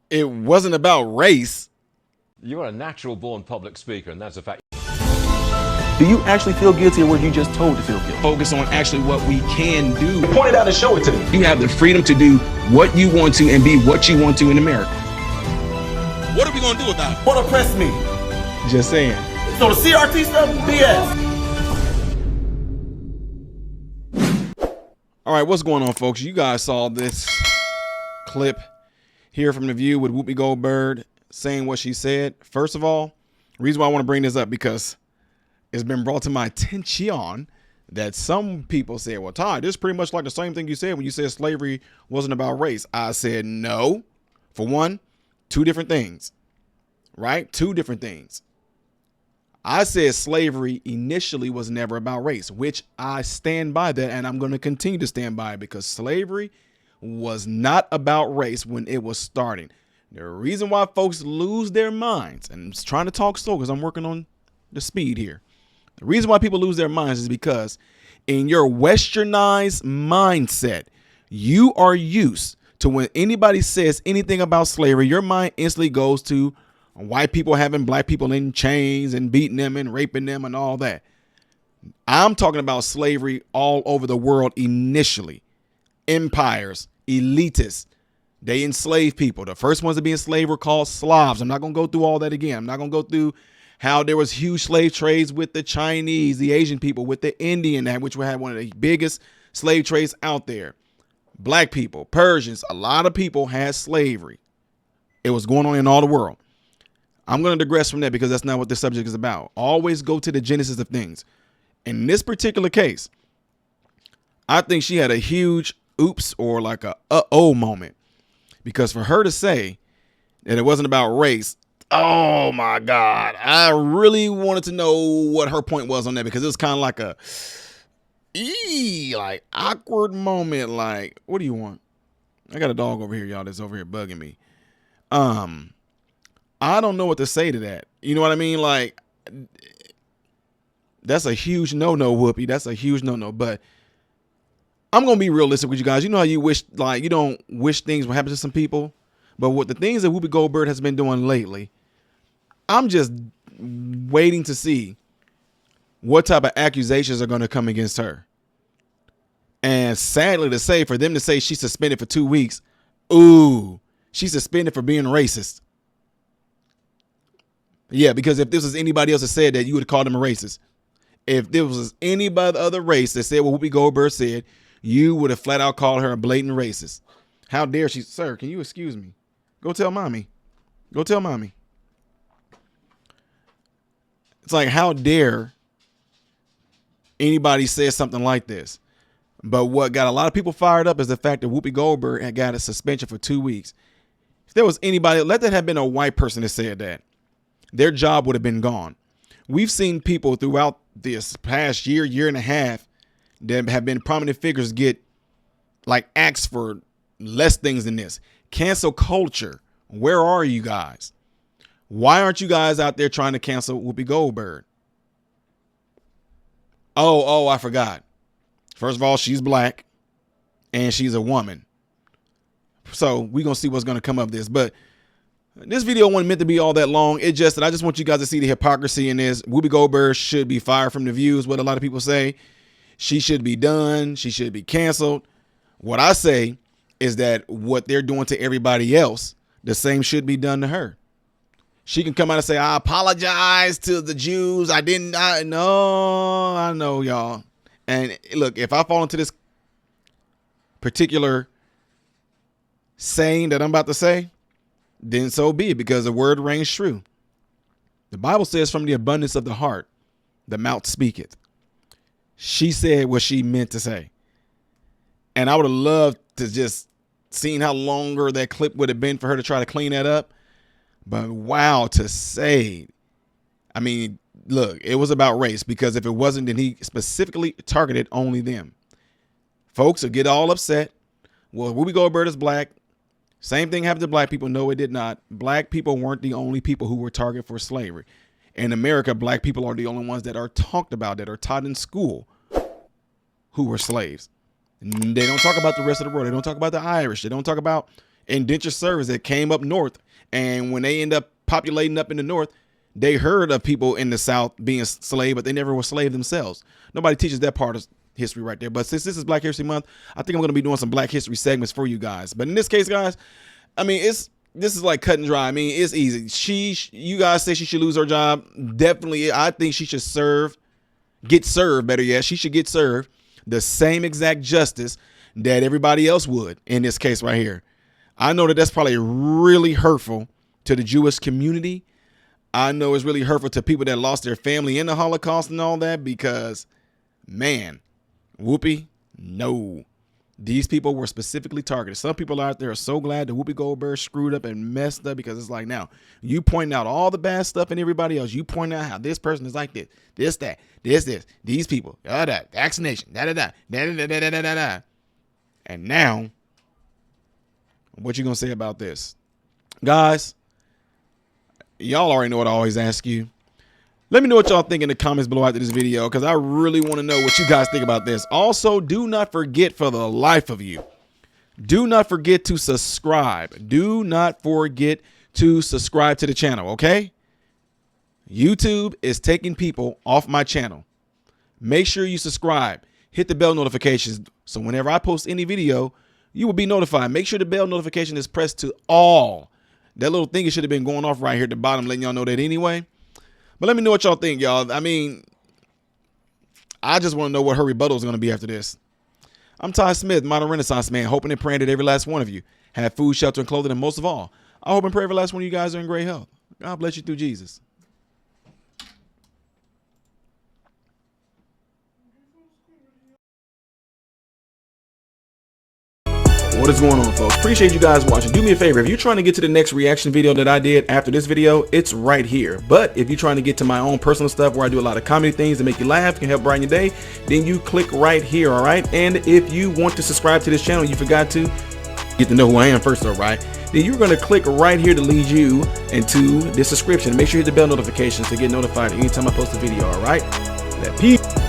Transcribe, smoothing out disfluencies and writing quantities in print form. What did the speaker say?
it wasn't about race. You are a natural-born public speaker, and that's a fact. Do you actually feel guilty, or were you just told to feel guilty? Focus on actually what we can do. Point it out and show it to me. You have the freedom to do what you want to and be what you want to in America. What are we gonna do about it? What oppressed me? Just saying. So the CRT stuff, BS. All right, what's going on, folks? You guys saw this clip here from The View with Whoopi Goldberg saying what she said. First of all, the reason why I want to bring this up because it's been brought to my attention that some people say, well, Todd, this is pretty much like the same thing you said when you said slavery wasn't about race. I said no. For one, two different things, right? Two different things. I said slavery initially was never about race, which I stand by that, and I'm going to continue to stand by it because slavery was not about race when it was starting. The reason why folks lose their minds, and I'm just trying to talk slow because I'm working on the speed here. The reason why people lose their minds is because in your westernized mindset, you are used to when anybody says anything about slavery, your mind instantly goes to white people having black people in chains and beating them and raping them and all that. I'm talking about slavery all over the world initially. Empires, elitists, they enslave people. The first ones to be enslaved were called Slavs. I'm not going to go through all that again. I'm not going to go through how there was huge slave trades with the Chinese, the Asian people, with the Indian, which we had one of the biggest slave trades out there. Black people, Persians, a lot of people had slavery. It was going on in all the world. I'm going to digress from that because that's not what this subject is about. Always go to the genesis of things. In this particular case, I think she had a huge oops or like a uh-oh moment because for her to say that it wasn't about race, oh my God, I really wanted to know what her point was on that because it was kind of like a like awkward moment. Like, what do you want? I got a dog over here, y'all, that's over here bugging me. I don't know what to say to that. You know what I mean? Like, that's a huge no-no, Whoopi. That's a huge no-no. But I'm going to be realistic with you guys. You know how you wish, like, you don't wish things would happen to some people. But with the things that Whoopi Goldberg has been doing lately, I'm just waiting to see what type of accusations are going to come against her. And sadly to say, for them to say she's suspended for 2 weeks, ooh, she's suspended for being racist. Yeah, because if this was anybody else that said that, you would have called them a racist. If there was anybody other race that said what Whoopi Goldberg said, you would have flat out called her a blatant racist. How dare she? Sir, can you excuse me? Go tell mommy. Go tell mommy. It's like, how dare anybody say something like this? But what got a lot of people fired up is the fact that Whoopi Goldberg had got a suspension for 2 weeks. If there was anybody, let that have been a white person that said that, their job would have been gone. We've seen people throughout this past year, year and a half that have been prominent figures get like axed for less things than this. Cancel culture. Where are you guys? Why aren't you guys out there trying to cancel Whoopi Goldberg? Oh, I forgot. First of all, she's black and she's a woman. So we're going to see what's going to come of this. But this video wasn't meant to be all that long. I just want you guys to see the hypocrisy in this. Whoopi Goldberg should be fired from The View, is what a lot of people say. She should be done. She should be canceled. What I say is that what they're doing to everybody else, the same should be done to her. She can come out and say, I apologize to the Jews. I know, y'all. And look, if I fall into this particular saying that I'm about to say, then so be it, because the word reigns true. The Bible says from the abundance of the heart, the mouth speaketh. She said what she meant to say. And I would have loved to just seen how longer that clip would have been for her to try to clean that up. But wow, to say, I mean, look, it was about race, because if it wasn't, then he specifically targeted only them. Folks will get all upset. Well, Whoopi Goldberg is black. Same thing happened to black people. No, it did not. Black people weren't the only people who were targeted for slavery. In America, black people are the only ones that are talked about, that are taught in school, who were slaves. And they don't talk about the rest of the world. They don't talk about the Irish. They don't talk about indentured servants that came up north. And when they end up populating up in the north, they heard of people in the South being slave, but they never were slave themselves. Nobody teaches that part of history right there. But since this is Black History Month, I think I'm going to be doing some Black History segments for you guys. But in this case, guys, I mean, this is like cut and dry. I mean, it's easy. You guys say she should lose her job. Definitely, I think she should get served, better yet. She should get served the same exact justice that everybody else would in this case right here. I know that that's probably really hurtful to the Jewish community. I know it's really hurtful to people that lost their family in the Holocaust and all that because, man, Whoopi, no. These people were specifically targeted. Some people out there are so glad that Whoopi Goldberg screwed up and messed up because it's like, now, you pointing out all the bad stuff in everybody else. You point out how this person is like this, that, this, these people, that, vaccination, da. And now, what you going to say about this? Guys, y'all already know what I always ask you. Let me know what y'all think in the comments below after this video, because I really want to know what you guys think about this. Also, do not forget, for the life of you, do not forget to subscribe. Do not forget to subscribe to the channel, okay? YouTube is taking people off my channel. Make sure you subscribe. Hit the bell notifications so whenever I post any video, you will be notified. Make sure the bell notification is pressed to all. That little thing should have been going off right here at the bottom, letting y'all know that anyway. But let me know what y'all think, y'all. I mean, I just want to know what her rebuttal is going to be after this. I'm Ty Smith, modern Renaissance man, hoping and praying that every last one of you have food, shelter, and clothing, and most of all, I hope and pray every last one of you guys are in great health. God bless you through Jesus. What is going on, folks? Appreciate you guys watching. Do me a favor, if you're trying to get to the next reaction video that I did after this video, it's right here. But if you're trying to get to my own personal stuff where I do a lot of comedy things that make you laugh, can help brighten your day, then you click right here, all right? And if you want to subscribe to this channel, you forgot to get to know who I am first, all right? Then you're going to click right here to lead you into the subscription. Make sure you hit the bell notifications to get notified anytime I post a video, all right? Peace.